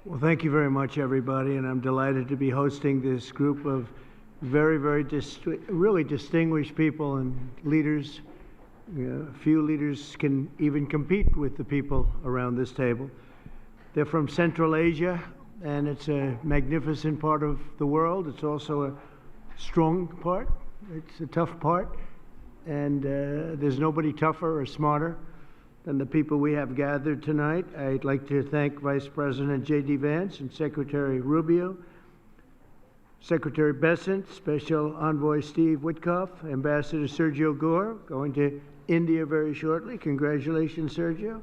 Well, thank you very much, everybody, and I'm delighted to be hosting this group of really distinguished people and leaders. Few leaders can even compete with the people around this table. They're from Central Asia, and it's a magnificent part of the world. It's also a strong part. It's a tough part, and there's nobody tougher or smarter than the people we have gathered tonight. I'd like to thank Vice President J.D. Vance and Secretary Rubio, Secretary Bessent, Special Envoy Steve Witkoff, Ambassador Sergio Gore, going to India very shortly. Congratulations, Sergio.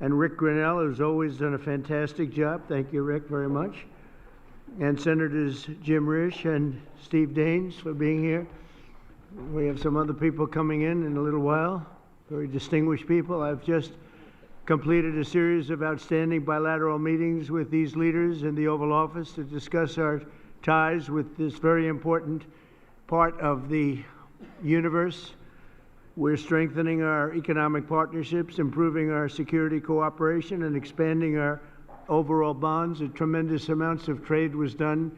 And Rick Grinnell, who's always done a fantastic job. Thank you, Rick, very much. And Senators Jim Risch and Steve Daines for being here. We have some other people coming in a little while. Very distinguished people. I've just completed a series of outstanding bilateral meetings with these leaders in the Oval Office to discuss our ties with this very important part of the universe. We're strengthening our economic partnerships, improving our security cooperation, and expanding our overall bonds. A tremendous amounts of trade was done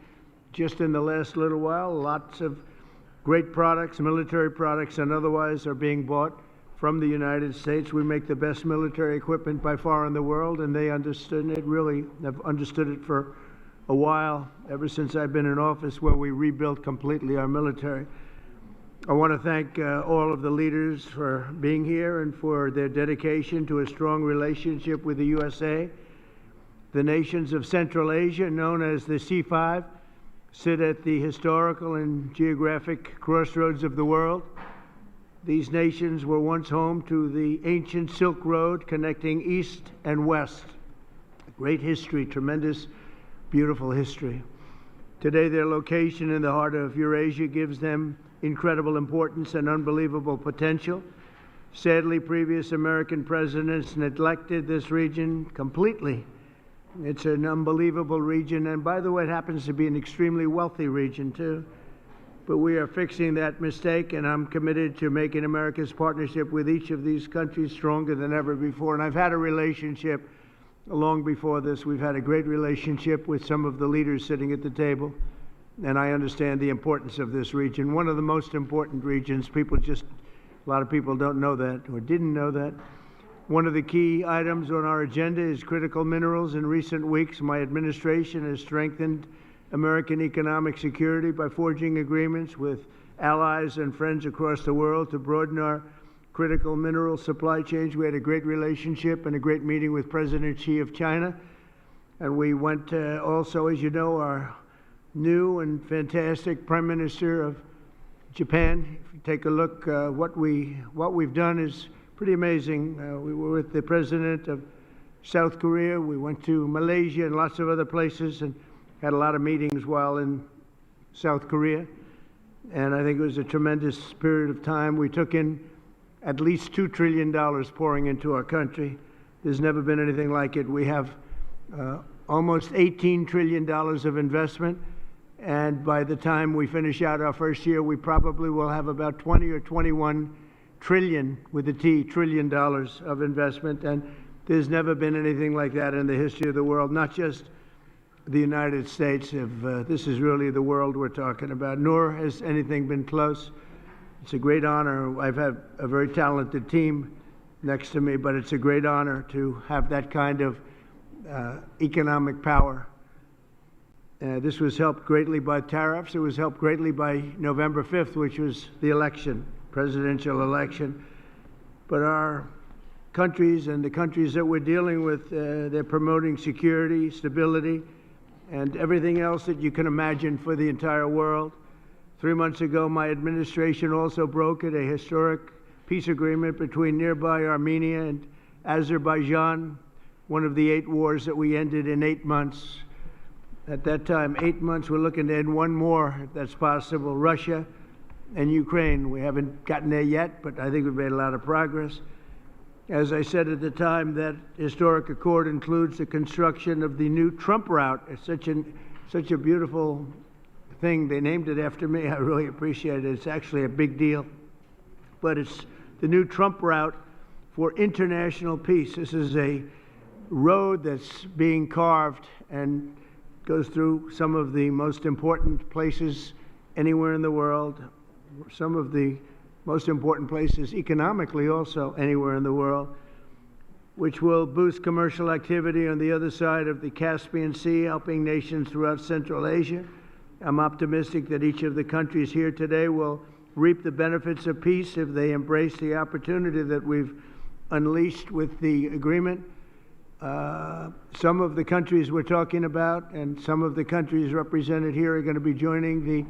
just in the last little while. Lots of great products, military products and otherwise, are being bought from the United States. We make the best military equipment by far in the world, and they understood it, really have understood it for a while, ever since I've been in office, where we rebuilt completely our military. I want to thank all of the leaders for being here and for their dedication to a strong relationship with the USA. The nations of Central Asia, known as the C5, sit at the historical and geographic crossroads of the world. These nations were once home to the ancient Silk Road connecting east and west. Great history, tremendous, beautiful history. Today, their location in the heart of Eurasia gives them incredible importance and unbelievable potential. Sadly, previous American presidents neglected this region completely. It's an unbelievable region, and by the way, it happens to be an extremely wealthy region, too. But we are fixing that mistake, and I'm committed to making America's partnership with each of these countries stronger than ever before. And I've had a relationship long before this. We've had a great relationship with some of the leaders sitting at the table, and I understand the importance of this region. One of the most important regions. A lot of people don't know that or didn't know that. One of the key items on our agenda is critical minerals. In recent weeks, my administration has strengthened American economic security by forging agreements with allies and friends across the world to broaden our critical mineral supply chains. We had a great relationship and a great meeting with President Xi of China. And we went also, as you know, our new and fantastic Prime Minister of Japan. If you take a look, what we've done is pretty amazing. We were with the President of South Korea. We went to Malaysia and lots of other places, and had a lot of meetings while in South Korea, and I think it was a tremendous period of time. We took in at least $2 trillion pouring into our country. There's never been anything like it. We have almost $18 trillion of investment, and by the time we finish out our first year, we probably will have about 20 or 21 trillion, with a T, trillion dollars of investment, and there's never been anything like that in the history of the world, not just the United States. This is really the world we're talking about, nor has anything been close. It's a great honor. I've had a very talented team next to me, but it's a great honor to have that kind of economic power. This was helped greatly by tariffs. It was helped greatly by November 5th, which was the election, presidential election. But our countries and the countries that we're dealing with, they're promoting security, stability, and everything else that you can imagine for the entire world. 3 months ago, my administration also brokered a historic peace agreement between nearby Armenia and Azerbaijan, one of the 8 wars that we ended in 8 months. At that time, 8 months, we're looking to end one more, if that's possible, Russia and Ukraine. We haven't gotten there yet, but I think we've made a lot of progress. As I said at the time, that historic accord includes the construction of the new Trump route. It's such a beautiful thing. They named it after me. I really appreciate it. It's actually a big deal. But it's the new Trump route for international peace. This is a road that's being carved and goes through some of the most important places anywhere in the world, some of the most important places economically also anywhere in the world, which will boost commercial activity on the other side of the Caspian Sea, helping nations throughout Central Asia. I'm optimistic that each of the countries here today will reap the benefits of peace if they embrace the opportunity that we've unleashed with the agreement. Some of the countries we're talking about and some of the countries represented here are going to be joining the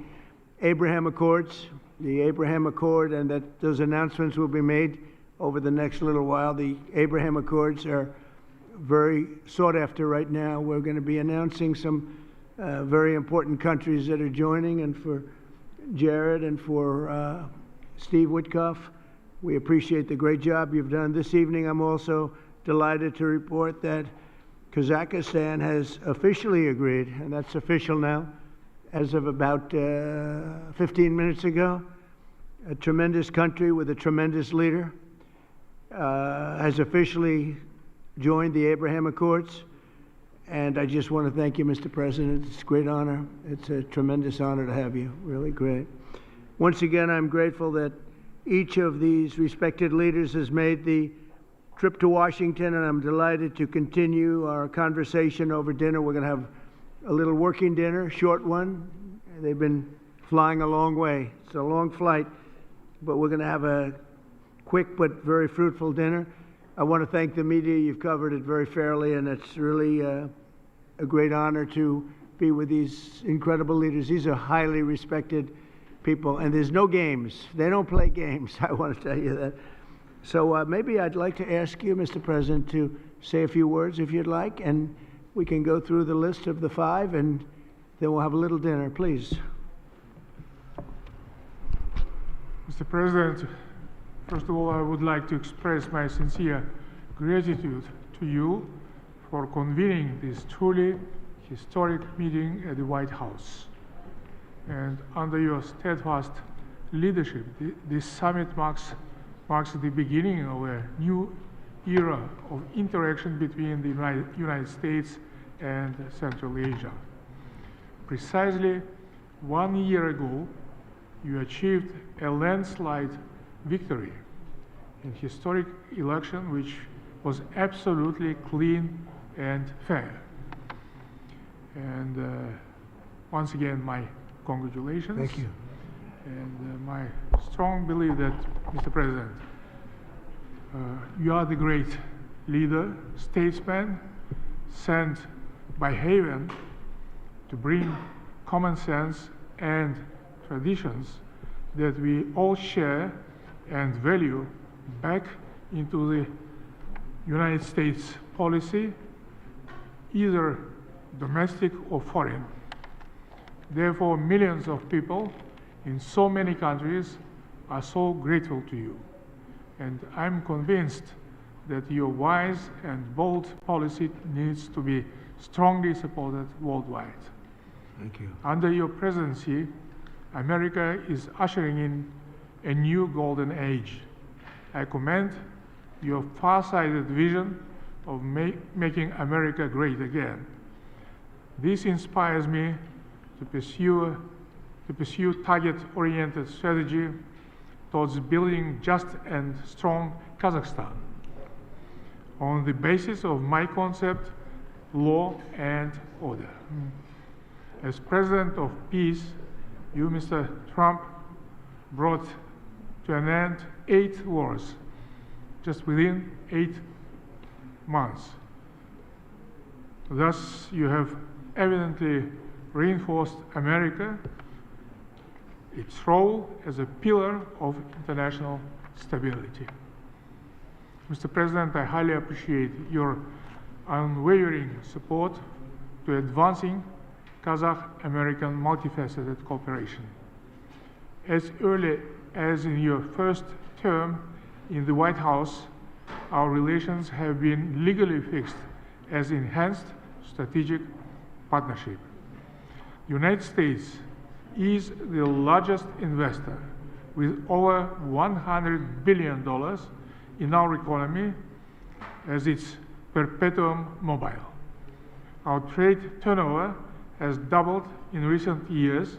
Abraham Accords, and that those announcements will be made over the next little while. The Abraham Accords are very sought after right now. We're going to be announcing some very important countries that are joining, and for Jared and for Steve Witkoff, we appreciate the great job you've done. This evening, I'm also delighted to report that Kazakhstan has officially agreed, and that's official now, as of about 15 minutes ago. A tremendous country with a tremendous leader has officially joined the Abraham Accords. And I just want to thank you, Mr. President. It's a great honor. It's a tremendous honor to have you. Really great. Once again, I'm grateful that each of these respected leaders has made the trip to Washington, and I'm delighted to continue our conversation over dinner. We're going to have a little working dinner, short one. They've been flying a long way. It's a long flight, but we're going to have a quick but very fruitful dinner. I want to thank the media. You've covered it very fairly, and it's really a great honor to be with these incredible leaders. These are highly respected people, and there's no games. They don't play games, I want to tell you that. So maybe I'd like to ask you, Mr. President, to say a few words if you'd like, and we can go through the list of the 5, and then we'll have a little dinner, please. Mr. President, first of all, I would like to express my sincere gratitude to you for convening this truly historic meeting at the White House. And under your steadfast leadership, this summit marks the beginning of a new era of interaction between the United States and Central Asia. Precisely 1 year ago, you achieved a landslide victory in historic election which was absolutely clean and fair. And once again, my congratulations. Thank you. And my strong belief that, Mr. President, you are the great leader, statesman, sent by heaven to bring common sense and traditions that we all share and value back into the United States policy, either domestic or foreign. Therefore, millions of people in so many countries are so grateful to you. And I'm convinced that your wise and bold policy needs to be strongly supported worldwide. Thank you. Under your presidency, America is ushering in a new golden age. I commend your far-sighted vision of making America great again. This inspires me to pursue target-oriented strategy towards building just and strong Kazakhstan on the basis of my concept, law and order. As President of Peace, you, Mr. Trump, brought to an end 8 wars just within 8 months. Thus, you have evidently reinforced America, its role as a pillar of international stability. Mr. President, I highly appreciate your unwavering support to advancing Kazakh-American multifaceted cooperation. As early as in your first term in the White House, our relations have been legally fixed as enhanced strategic partnership. The United States is the largest investor with over $100 billion in our economy, as its perpetuum mobile. Our trade turnover has doubled in recent years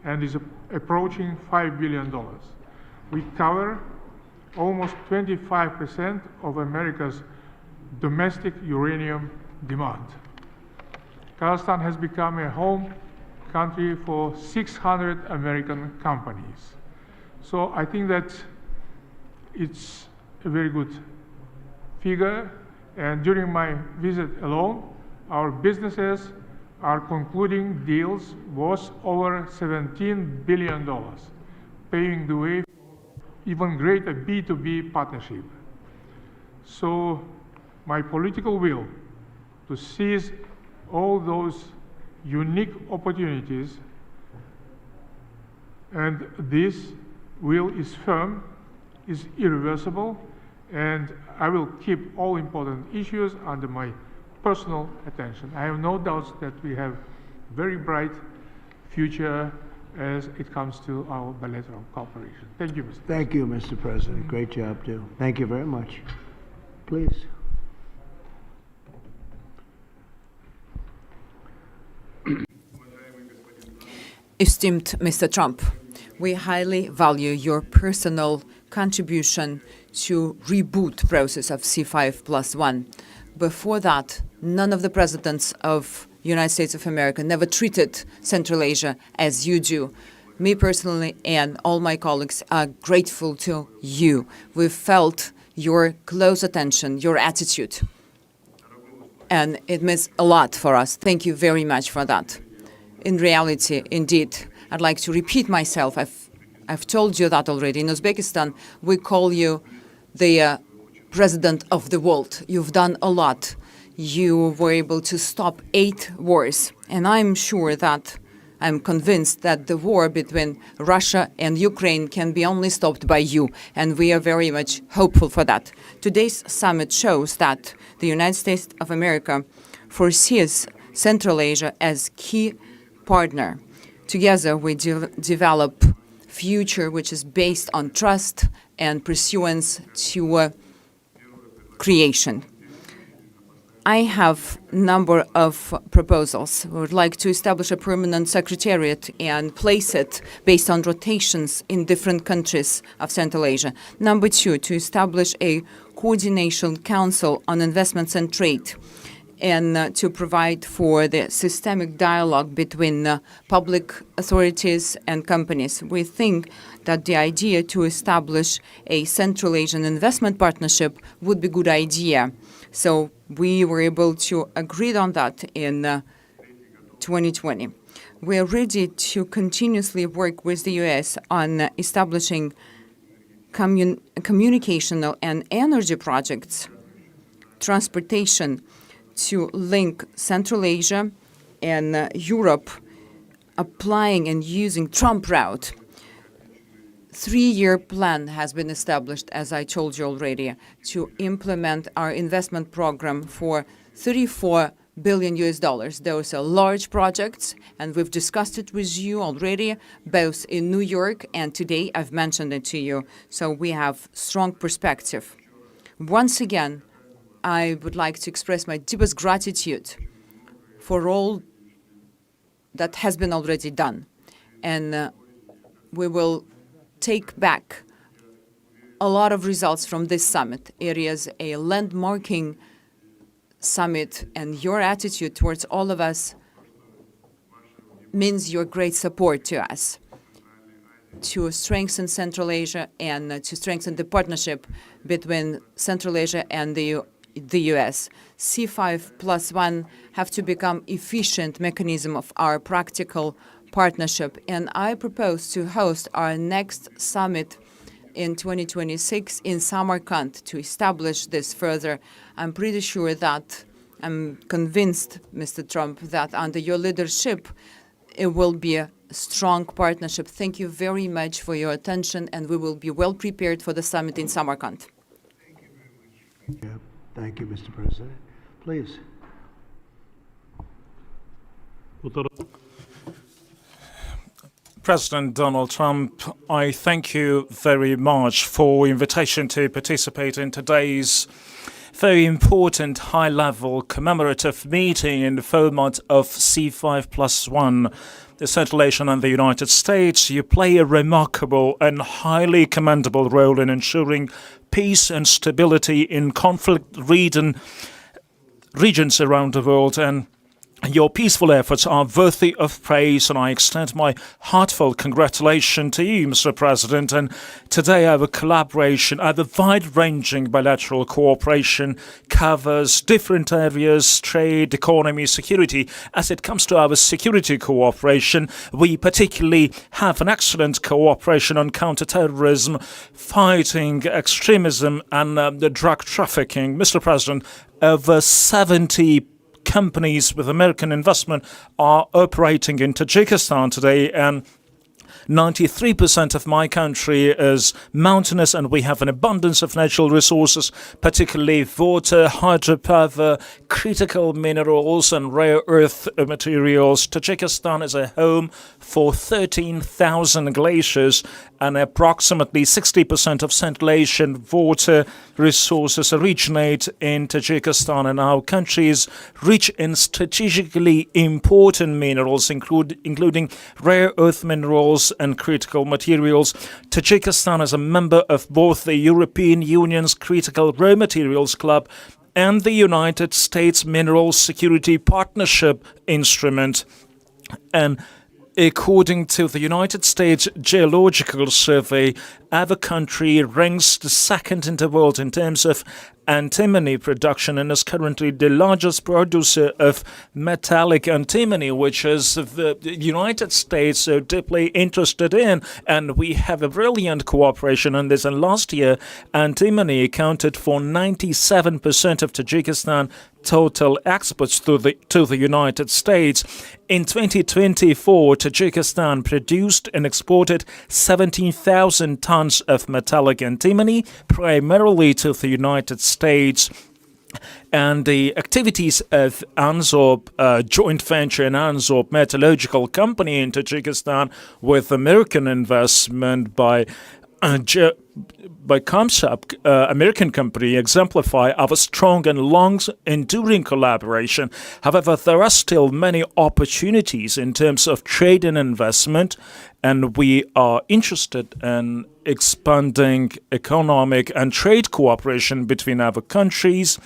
and is approaching $5 billion. We cover almost 25% of America's domestic uranium demand. Kazakhstan has become a home country for 600 American companies. So I think that it's a very good figure, and during my visit alone, our businesses are concluding deals worth over $17 billion, paving the way for even greater B2B partnership. So my political will to seize all those unique opportunities, and this will is firm, is irreversible, and I will keep all important issues under my personal attention. I have no doubts that we have very bright future as it comes to our bilateral cooperation. Thank you, Mr. Thank you, Mr. President. Great job, too. Thank you very much. Please. Esteemed Mr. Trump, we highly value your personal contribution to reboot process of C5+1. Before that, none of the presidents of United States of America never treated Central Asia as you do. Me personally and all my colleagues are grateful to you. We've felt your close attention, your attitude, and it means a lot for us. Thank you very much for that. In reality, indeed, I'd like to repeat myself. I've told you that already. In Uzbekistan, we call you the president of the world. You've done a lot. You were able to stop 8 wars. And I'm convinced that the war between Russia and Ukraine can be only stopped by you. And we are very much hopeful for that. Today's summit shows that the United States of America foresees Central Asia as key partner. Together, we develop future which is based on trust and pursuance to creation. I have a number of proposals. We would like to establish a permanent secretariat and place it based on rotations in different countries of Central Asia. Number 2, to establish a coordination council on investments and trade, and to provide for the systemic dialogue between public authorities and companies. We think that the idea to establish a Central Asian investment partnership would be a good idea. So we were able to agree on that in 2020. We are ready to continuously work with the U.S. on establishing communicational and energy projects, transportation, to link Central Asia and Europe, applying and using Trump route. 3-year plan has been established, as I told you already, to implement our investment program for $34 billion. Those are large projects, and we've discussed it with you already, both in New York and today I've mentioned it to you. So we have strong perspective. Once again, I would like to express my deepest gratitude for all that has been already done. And we will take back a lot of results from this summit. It is a landmarking summit, and your attitude towards all of us means your great support to us to strengthen Central Asia and to strengthen the partnership between Central Asia and the U.S. C5+1 have to become efficient mechanism of our practical partnership. And I propose to host our next summit in 2026 in Samarkand to establish this further. I'm pretty sure that, I'm convinced, Mr. Trump, that under your leadership, it will be a strong partnership. Thank you very much for your attention, and we will be well prepared for the summit in Samarkand. Yeah. Thank you, Mr. President. Please. President Donald Trump, I thank you very much for your invitation to participate in today's very important high-level commemorative meeting in the format of C5+1. The Central Asia and the United States, you play a remarkable and highly commendable role in ensuring peace and stability in conflict regions around the world, and your peaceful efforts are worthy of praise, and I extend my heartfelt congratulations to you, Mr. President. And today our collaboration, our wide-ranging bilateral cooperation covers different areas: trade, economy, security. As it comes to our security cooperation, we particularly have an excellent cooperation on counterterrorism, fighting extremism, and the drug trafficking. Mr. President, over 70 companies with American investment are operating in Tajikistan today, and 93% of my country is mountainous, and we have an abundance of natural resources, particularly water, hydropower, critical minerals, and rare earth materials. Tajikistan is a home for 13,000 glaciers, and approximately 60% of Central Asian water resources originate in Tajikistan, and our country is rich in strategically important minerals, including rare earth minerals and critical materials. Tajikistan is a member of both the European Union's Critical Raw Materials Club and the United States Minerals Security Partnership Instrument. And according to the United States Geological Survey, our country ranks the second in the world in terms of antimony production, and is currently the largest producer of metallic antimony, which is the United States so deeply interested in. And we have a brilliant cooperation on this. And last year, antimony accounted for 97% of Tajikistan total exports to the United States. In 2024, Tajikistan produced and exported 17,000 tons of metallic antimony, primarily to the United States. And the activities of ANZOB, joint venture and ANZOB metallurgical company in Tajikistan with American investment by Kamsap, American company, exemplify our strong and long-enduring collaboration. However, there are still many opportunities in terms of trade and investment, and we are interested in expanding economic and trade cooperation between our countries.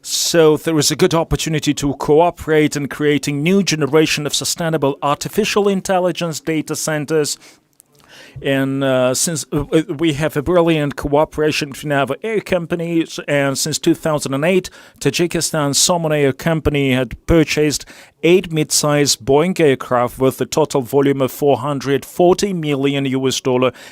So there is a good opportunity to cooperate in creating new generation of sustainable artificial intelligence data centers. And since we have a brilliant cooperation between our air companies, and since 2008, Tajikistan Soman Air Company had purchased 8 mid-sized Boeing aircraft with a total volume of $440 million,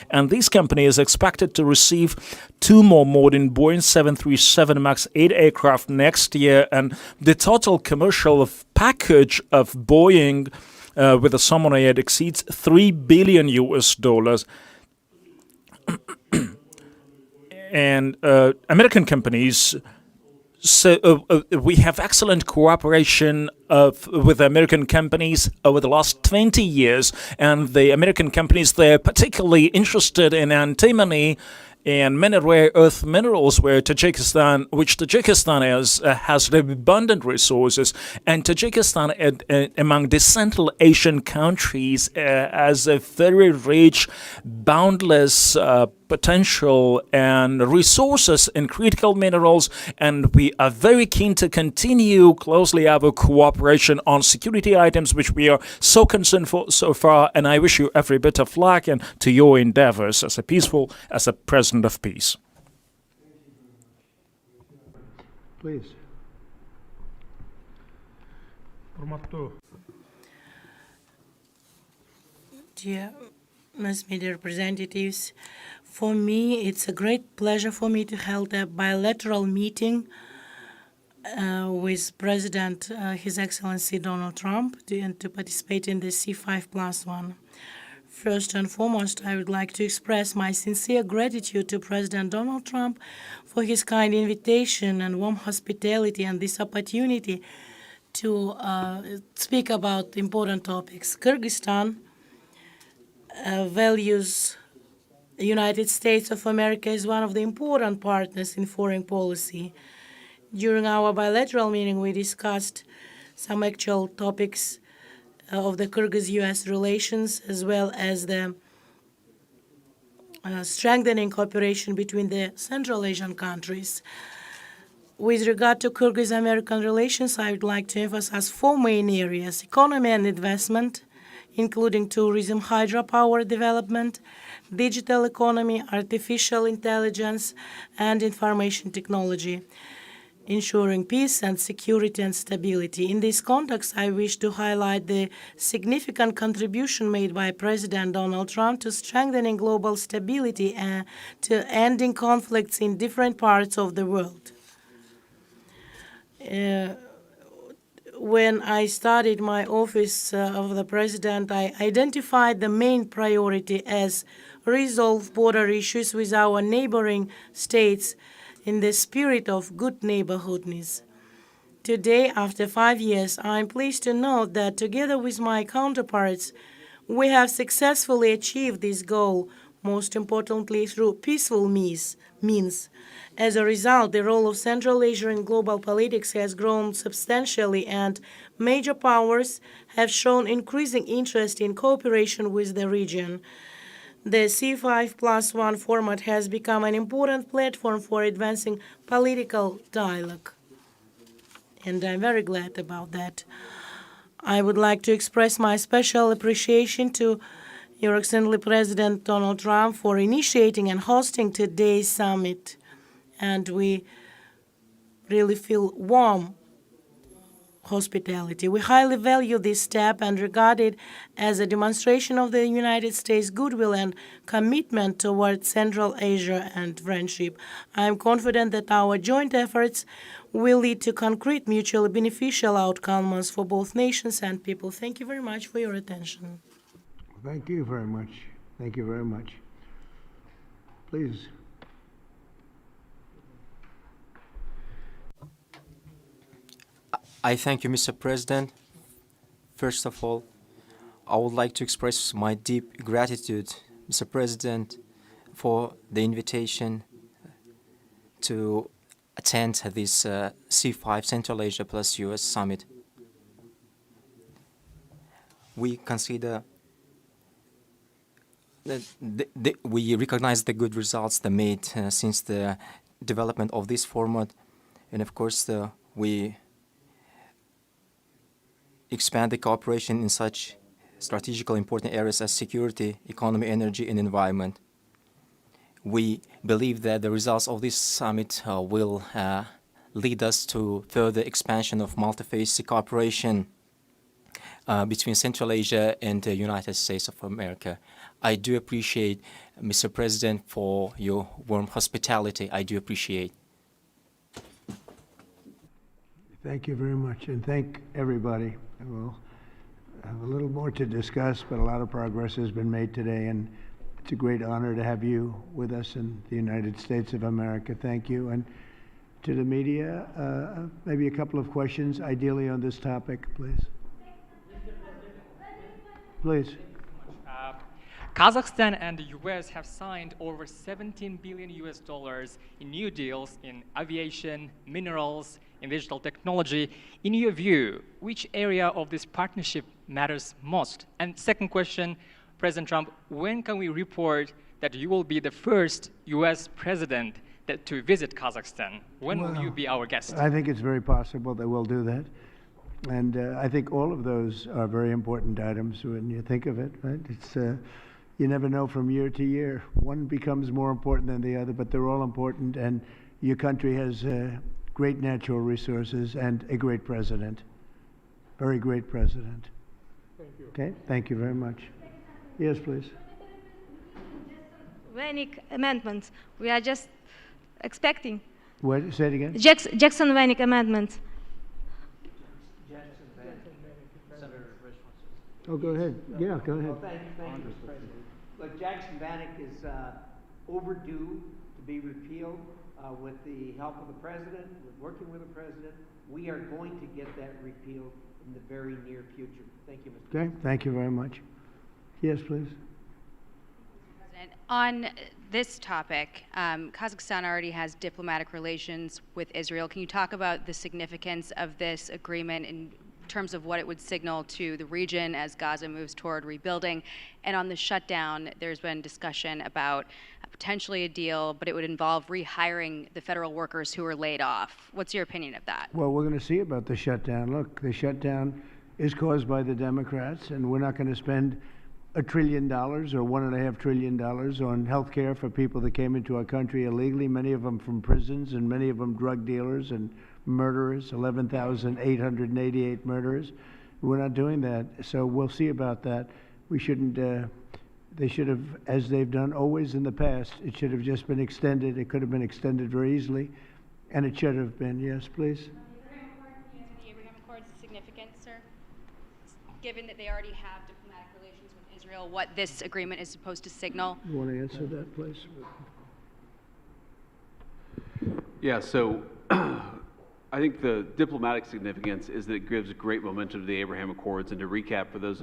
and this company is expected to receive 2 more modern Boeing 737 MAX 8 aircraft next year, and the total commercial package of Boeing with the Soman Air exceeds $3 billion. And American companies, so we have excellent cooperation with American companies over the last 20 years, and the American companies, they're particularly interested in antimony and many rare earth minerals, which Tajikistan has abundant resources, and Tajikistan, among the Central Asian countries, has a very rich, boundless potential and resources in critical minerals, and we are very keen to continue closely our cooperation on security items, which we are so concerned for so far. And I wish you every bit of luck and to your endeavors as a president of peace. Please. Dear mass media representatives, for me, it's a great pleasure for me to hold a bilateral meeting with President, His Excellency Donald Trump, and to participate in the C5+1. First and foremost, I would like to express my sincere gratitude to President Donald Trump for his kind invitation and warm hospitality and this opportunity to speak about important topics. Kyrgyzstan values the United States of America as one of the important partners in foreign policy. During our bilateral meeting, we discussed some actual topics of the Kyrgyz-US relations, as well as the strengthening cooperation between the Central Asian countries. With regard to Kyrgyz-American relations, I would like to emphasize four main areas: economy and investment, including tourism, hydropower development, digital economy, artificial intelligence, and information technology, ensuring peace and security and stability. In this context, I wish to highlight the significant contribution made by President Donald Trump to strengthening global stability and to ending conflicts in different parts of the world. When I started my office of the president, I identified the main priority as resolve border issues with our neighboring states in the spirit of good neighborhoodness. Today, after 5 years, I am pleased to note that together with my counterparts, we have successfully achieved this goal, most importantly through peaceful means. As a result, the role of Central Asia in global politics has grown substantially, and major powers have shown increasing interest in cooperation with the region. The C5+1 format has become an important platform for advancing political dialogue, and I'm very glad about that. I would like to express my special appreciation to Your Excellency President Donald Trump for initiating and hosting today's summit, and we really feel warm hospitality. We highly value this step and regard it as a demonstration of the United States' goodwill and commitment towards Central Asia and friendship. I am confident that our joint efforts will lead to concrete, mutually beneficial outcomes for both nations and people. Thank you very much for your attention. Thank you very much. Thank you very much. Please. I thank you, Mr. President. First of all, I would like to express my deep gratitude, Mr. President, for the invitation to attend this C5 Central Asia plus US Summit. We consider that we recognize the good results they made since the development of this format, and of course we expand the cooperation in such strategically important areas as security, economy, energy, and environment. We believe that the results of this summit will lead us to further expansion of multi-phase cooperation between Central Asia and the United States of America. I do appreciate, Mr. President, for your warm hospitality. I do appreciate. Thank you very much, and thank everybody. We'll have a little more to discuss, but a lot of progress has been made today, and it's a great honor to have you with us in the United States of America. Thank you. And to the media, maybe a couple of questions, ideally on this topic, please. Please. Kazakhstan and the US have signed over $17 billion in new deals in aviation, minerals, in digital technology. In your view, which area of this partnership matters most? And second question, President Trump, when can we report that you will be the first US president to visit Kazakhstan? When will you be our guest? I think it's very possible that we'll do that. And I think all of those are very important items when you think of it, right? It's you never know from year to year. One becomes more important than the other, but they're all important, and your country has great natural resources and a great president. Very great president. Thank you. Okay, thank you very much. Yes, please. Vanik amendments. We are just expecting. What? Say it again. Jackson-Vanik amendments. Oh, go ahead. Yeah, go ahead. Thank you, Mr. President. Look, Jackson-Vanik is overdue to be repealed. With the help of the president, with working with the president, we are going to get that repealed in the very near future. Thank you, Mr. Okay, thank you very much. Yes, please. On this topic, Kazakhstan already has diplomatic relations with Israel. Can you talk about the significance of this agreement in terms of what it would signal to the region as Gaza moves toward rebuilding? And on the shutdown, there's been discussion about potentially a deal, but it would involve rehiring the federal workers who were laid off. What's your opinion of that? Well, we're going to see about the shutdown. Look, the shutdown is caused by the Democrats, and we're not going to spend $1 trillion or $1.5 trillion on health care for people that came into our country illegally, many of them from prisons and many of them drug dealers and murderers, 11,888 murderers. We're not doing that, so we'll see about that. We shouldn't, they should have, as they've done always in the past, it should have just been extended. It could have been extended very easily, and it should have been. Yes, please. The Abraham Accords is significant, sir, given that they already have diplomatic relations with Israel, what this agreement is supposed to signal? You want to answer that, please? Yeah, so I think the diplomatic significance is that it gives great momentum to the Abraham Accords. And to recap for those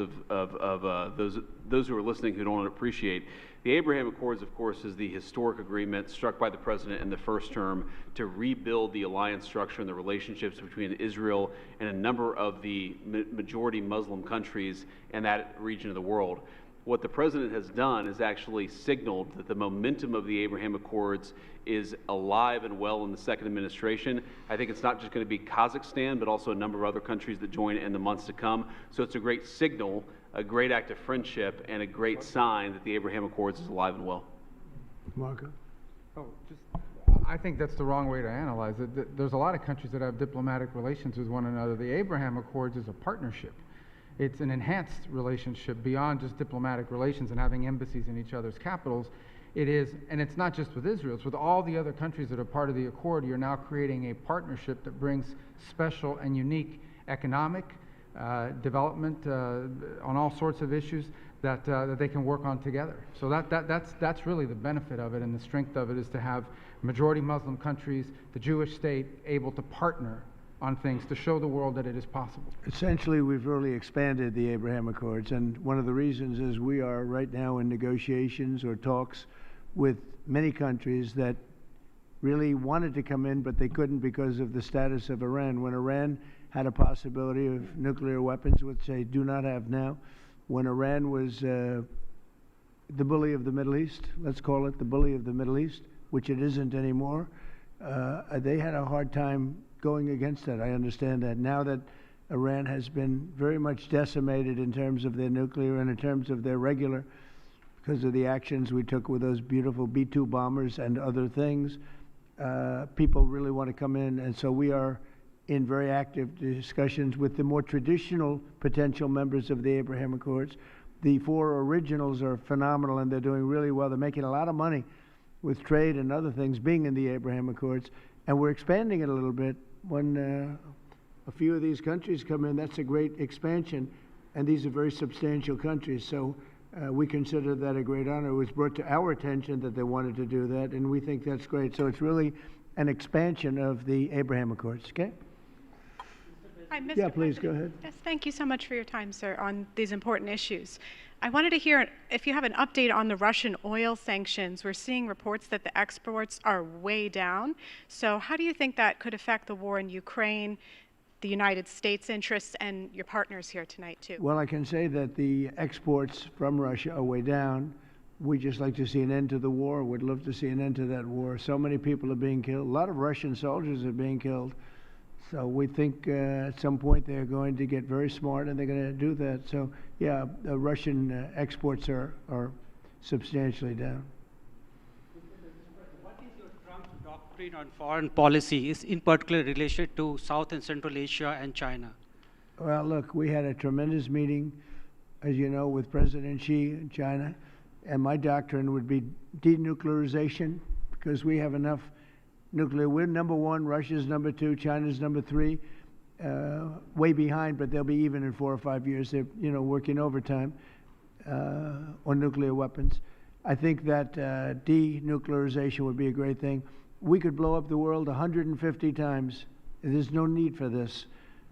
those who are listening who don't appreciate, the Abraham Accords, of course, is the historic agreement struck by the president in the first term to rebuild the alliance structure and the relationships between Israel and a number of the majority Muslim countries in that region of the world. What the president has done is actually signaled that the momentum of the Abraham Accords is alive and well in the second administration. I think it's not just going to be Kazakhstan, but also a number of other countries that join in the months to come. So it's a great signal, a great act of friendship, and a great sign that the Abraham Accords is alive and well. Marco? I think that's the wrong way to analyze it. There's a lot of countries that have diplomatic relations with one another. The Abraham Accords is a partnership. It's an enhanced relationship beyond just diplomatic relations and having embassies in each other's capitals. It is, and it's not just with Israel, it's with all the other countries that are part of the accord. You're now creating a partnership that brings special and unique economic development on all sorts of issues that they can work on together. So that's really the benefit of it, and the strength of it is to have majority Muslim countries, the Jewish state, able to partner on things to show the world that it is possible. Essentially, we've really expanded the Abraham Accords, and one of the reasons is we are right now in negotiations or talks with many countries that really wanted to come in, but they couldn't because of the status of Iran. When Iran had a possibility of nuclear weapons, which they do not have now, when Iran was the bully of the Middle East, let's call it the bully of the Middle East, which it isn't anymore, they had a hard time going against that. I understand that. Now that Iran has been very much decimated in terms of their nuclear and in terms of their regular, because of the actions we took with those beautiful B-2 bombers and other things, people really want to come in. And so we are in very active discussions with the more traditional potential members of the Abraham Accords. The four originals are phenomenal, and they're doing really well. They're making a lot of money with trade and other things being in the Abraham Accords, and we're expanding it a little bit. When a few of these countries come in, that's a great expansion, and these are very substantial countries. So we consider that a great honor. It was brought to our attention that they wanted to do that, and we think that's great. So it's really an expansion of the Abraham Accords, okay? Hi, Mr. Yeah, please, President. go ahead. Yes, thank you so much for your time, sir, on these important issues. I wanted to hear if you have an update on the Russian oil sanctions. We're seeing reports that the exports are way down. So how do you think that could affect the war in Ukraine, the United States' interests, and your partners here tonight, too? Well, I can say that the exports from Russia are way down. We just like to see an end to the war. We'd love to see an end to that war. So many people are being killed. A lot of Russian soldiers are being killed. So we think at some point they're going to get very smart and they're going to do that. So, yeah, the Russian exports are substantially down. What is your Trump doctrine on foreign policy, is in particular related to South and Central Asia and China? Well, look, we had a tremendous meeting, as you know, with President Xi in China, and my doctrine would be denuclearization, because we have enough nuclear. We're number one, Russia's number two, China's number three, way behind, but they'll be even in 4 or 5 years. They're, working overtime on nuclear weapons. I think that denuclearization would be a great thing. We could blow up the world 150 times. There's no need for this.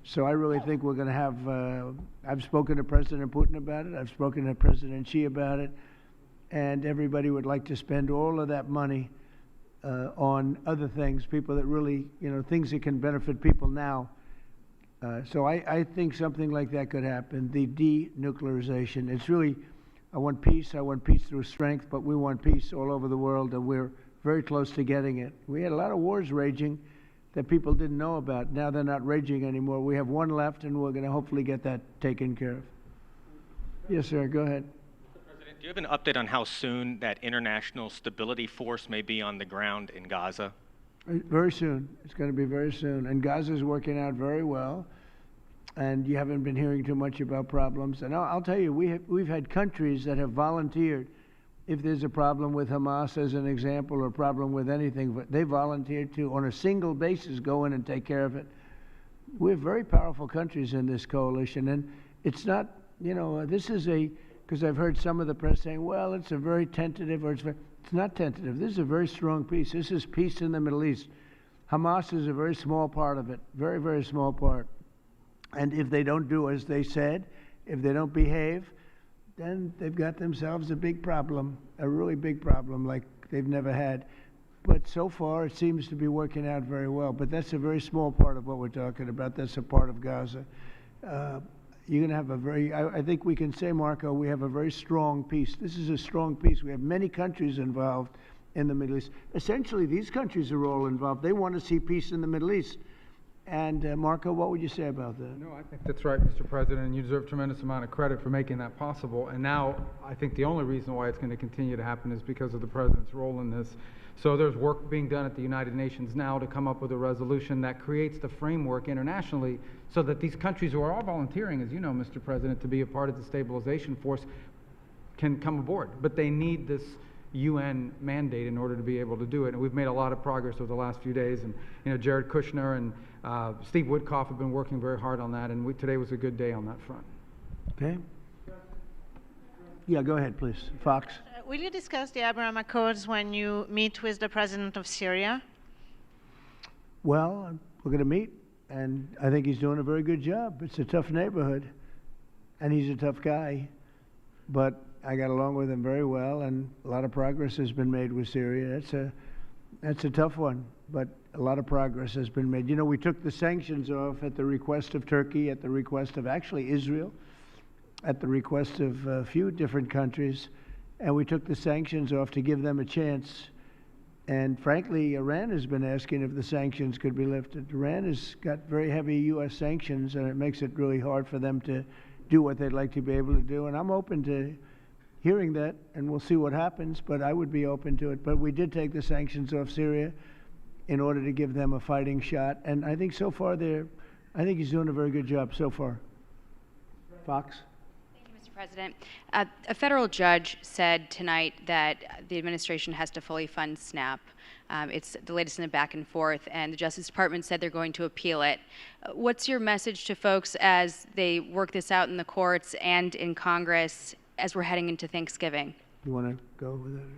So I really think we're going to have, I've spoken to President Putin about it. I've spoken to President Xi about it. and everybody would like to spend all of that money on other things, people that really, things that can benefit people now. So I think something like that could happen, the denuclearization. It's really, I want peace through strength, but we want peace all over the world, and we're very close to getting it. We had a lot of wars raging that people didn't know about. Now they're not raging anymore. We have one left, and we're going to hopefully get that taken care of. Yes, sir, go ahead. President, do you have an update on how soon that international stability force may be on the ground in Gaza? Very soon. It's going to be very soon. And Gaza's working out very well. And you haven't been hearing too much about problems. And I'll tell you, we've had countries that have volunteered. If there's a problem with Hamas, as an example, or a problem with anything, but they volunteered to, on a single basis, go in and take care of it. We have very powerful countries in this coalition. And it's not, this is because I've heard some of the press saying, well, it's a very tentative, or it's not tentative. This is a very strong peace. This is peace in the Middle East. Hamas is a very small part of it, very, very small part. And if they don't do as they said, if they don't behave, then they've got themselves a big problem, a really big problem like they've never had. But so far, it seems to be working out very well. But that's a very small part of what we're talking about. That's a part of Gaza. You're going to have a very, I think we can say, Marco, we have a very strong peace. This is a strong peace. We have many countries involved in the Middle East. Essentially, these countries are all involved. They want to see peace in the Middle East. And Marco, what would you say about that? No, I think that's right, Mr. President, and you deserve a tremendous amount of credit for making that possible. And now I think the only reason why it's going to continue to happen is because of the President's role in this. So there's work being done at the United Nations now to come up with a resolution that creates the framework internationally so that these countries who are all volunteering, as you know, Mr. President, to be a part of the stabilization force can come aboard. But they need this UN mandate in order to be able to do it. And we've made a lot of progress over the last few days. And Jared Kushner and Steve Woodcock have been working very hard on that. And today was a good day on that front. Okay. Yeah, go ahead, please. Fox. Will you discuss the Abraham Accords when you meet with the president of Syria? Well, we're going to meet, and I think he's doing a very good job. It's a tough neighborhood, and he's a tough guy. But I got along with him very well, and a lot of progress has been made with Syria. That's a tough one, but a lot of progress has been made. We took the sanctions off at the request of Turkey, at the request of actually Israel, at the request of a few different countries, and we took the sanctions off to give them a chance. And frankly, Iran has been asking if the sanctions could be lifted. Iran has got very heavy U.S. sanctions, and it makes it really hard for them to do what they'd like to be able to do. And I'm open to hearing that, and we'll see what happens, but I would be open to it. But we did take the sanctions off Syria in order to give them a fighting shot. And I think so far I think he's doing a very good job so far. Fox? Mr. President, a federal judge said tonight that the administration has to fully fund SNAP. It's the latest in a back and forth, and the Justice Department said they're going to appeal it. What's your message to folks as they work this out in the courts and in Congress as we're heading into Thanksgiving? You want to go with that?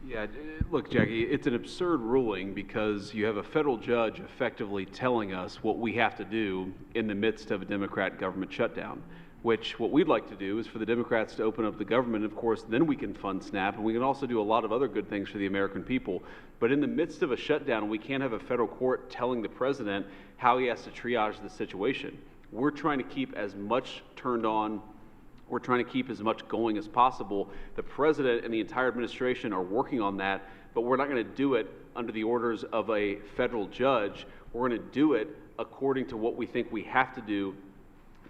Yeah, look, Jackie, it's an absurd ruling because you have a federal judge effectively telling us what we have to do in the midst of a Democrat government shutdown, which what we'd like to do is for the Democrats to open up the government. Of course, then we can fund SNAP, and we can also do a lot of other good things for the American people. But in the midst of a shutdown, we can't have a federal court telling the president how he has to triage the situation. We're trying to keep as much turned on. We're trying to keep as much going as possible. The president and the entire administration are working on that, but we're not going to do it under the orders of a federal judge. We're going to do it according to what we think we have to do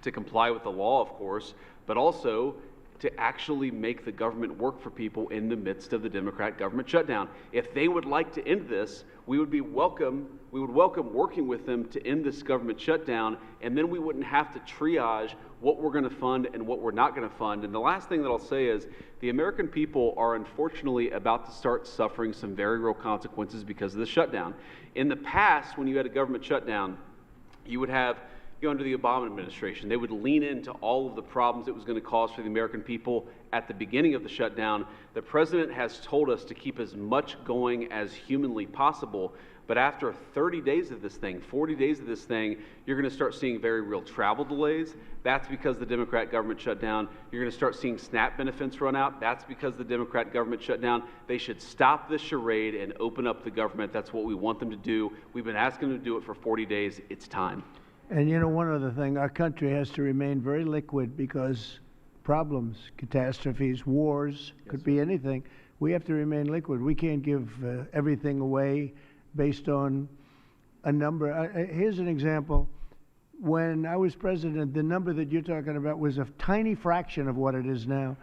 to comply with the law, of course, but also to actually make the government work for people in the midst of the Democrat government shutdown. If they would like to end this, we would welcome working with them to end this government shutdown, and then we wouldn't have to triage what we're going to fund and what we're not going to fund. And the last thing that I'll say is the American people are unfortunately about to start suffering some very real consequences because of the shutdown. In the past, when you had a government shutdown, you would have under the Obama administration. They would lean into all of the problems it was going to cause for the American people at the beginning of the shutdown. The president has told us to keep as much going as humanly possible, but after 30 days of this thing, 40 days of this thing, you're going to start seeing very real travel delays. That's because the Democrat government shut down. You're going to start seeing SNAP benefits run out. That's because the Democrat government shut down. They should stop this charade and open up the government. That's what we want them to do. We've been asking them to do it for 40 days. It's time. And you know, one other thing, our country has to remain very liquid because problems, catastrophes, wars, could be anything. We have to remain liquid. We can't give everything away based on a number. Here's an example. When I was president, the number that you're talking about was a tiny fraction of what it is now.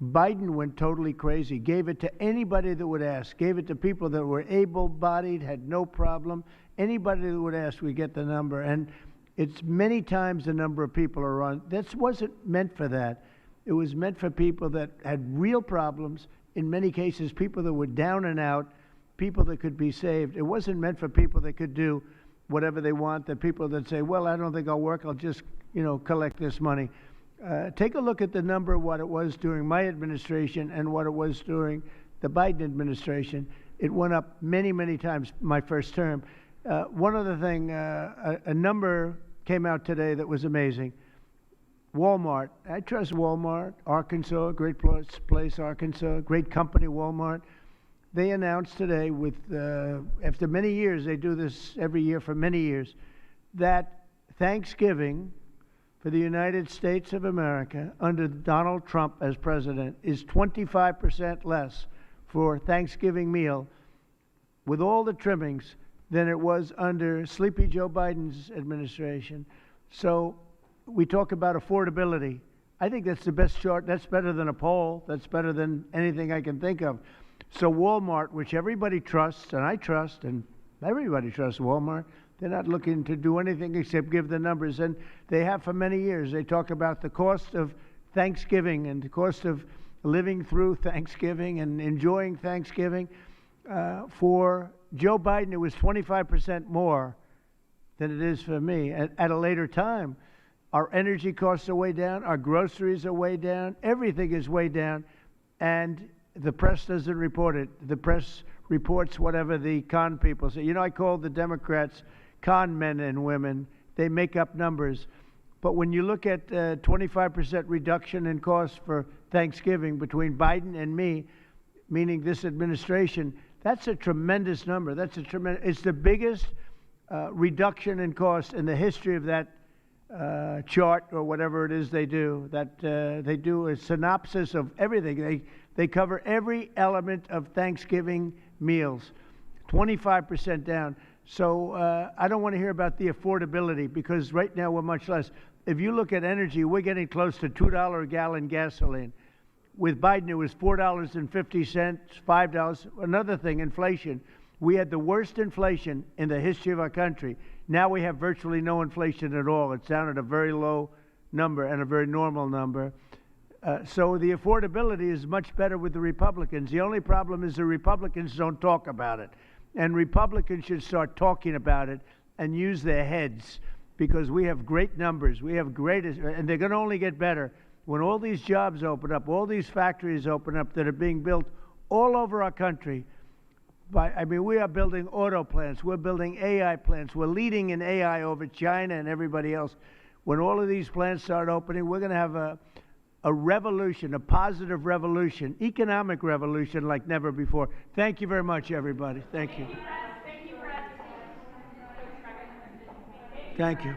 Biden went totally crazy, gave it to anybody that would ask, gave it to people that were able-bodied, had no problem. Anybody that would ask, we get the number. And it's many times the number of people are on. This wasn't meant for that. It was meant for people that had real problems, in many cases people that were down and out, people that could be saved. It wasn't meant for people that could do whatever they want, the people that say, well, I don't think I'll work, I'll just, collect this money. Take a look at the number of what it was during my administration and what it was during the Biden administration. It went up many, many times my first term. One other thing, a number came out today that was amazing. Walmart. I trust Walmart. Arkansas, great place, Arkansas, great company, Walmart. They announced today, after many years, they do this every year for many years, that Thanksgiving for the United States of America under Donald Trump as president is 25% less for Thanksgiving meal with all the trimmings than it was under Sleepy Joe Biden's administration. So we talk about affordability. I think that's the best chart. That's better than a poll. That's better than anything I can think of. So Walmart, which everybody trusts, and I trust, and everybody trusts Walmart, they're not looking to do anything except give the numbers. And they have for many years. They talk about the cost of Thanksgiving and the cost of living through Thanksgiving and enjoying Thanksgiving. For Joe Biden, it was 25% more than it is for me at a later time. Our energy costs are way down. Our groceries are way down. Everything is way down. And the press doesn't report it. The press reports whatever the con people say. I call the Democrats con men and women. They make up numbers. But when you look at 25% reduction in costs for Thanksgiving between Biden and me, meaning this administration, that's a tremendous number. It's the biggest reduction in cost in the history of that chart or whatever it is they do. They do a synopsis of everything. They cover every element of Thanksgiving meals, 25% down. So I don't want to hear about the affordability because right now we're much less. If you look at energy, we're getting close to $2 a gallon gasoline. With Biden, it was $4.50, $5. Another thing, inflation. We had the worst inflation in the history of our country. Now we have virtually no inflation at all. It's down at a very low number and a very normal number. So the affordability is much better with the Republicans. The only problem is the Republicans don't talk about it. And Republicans should start talking about it and use their heads because we have great numbers. We have and they're going to only get better when all these jobs open up, all these factories open up that are being built all over our country. We are building auto plants. We're building AI plants. We're leading in AI over China and everybody else. When all of these plants start opening, we're going to have a revolution, a positive revolution, economic revolution like never before. Thank you very much, everybody. Thank you. Thank you, Brad. Thank you.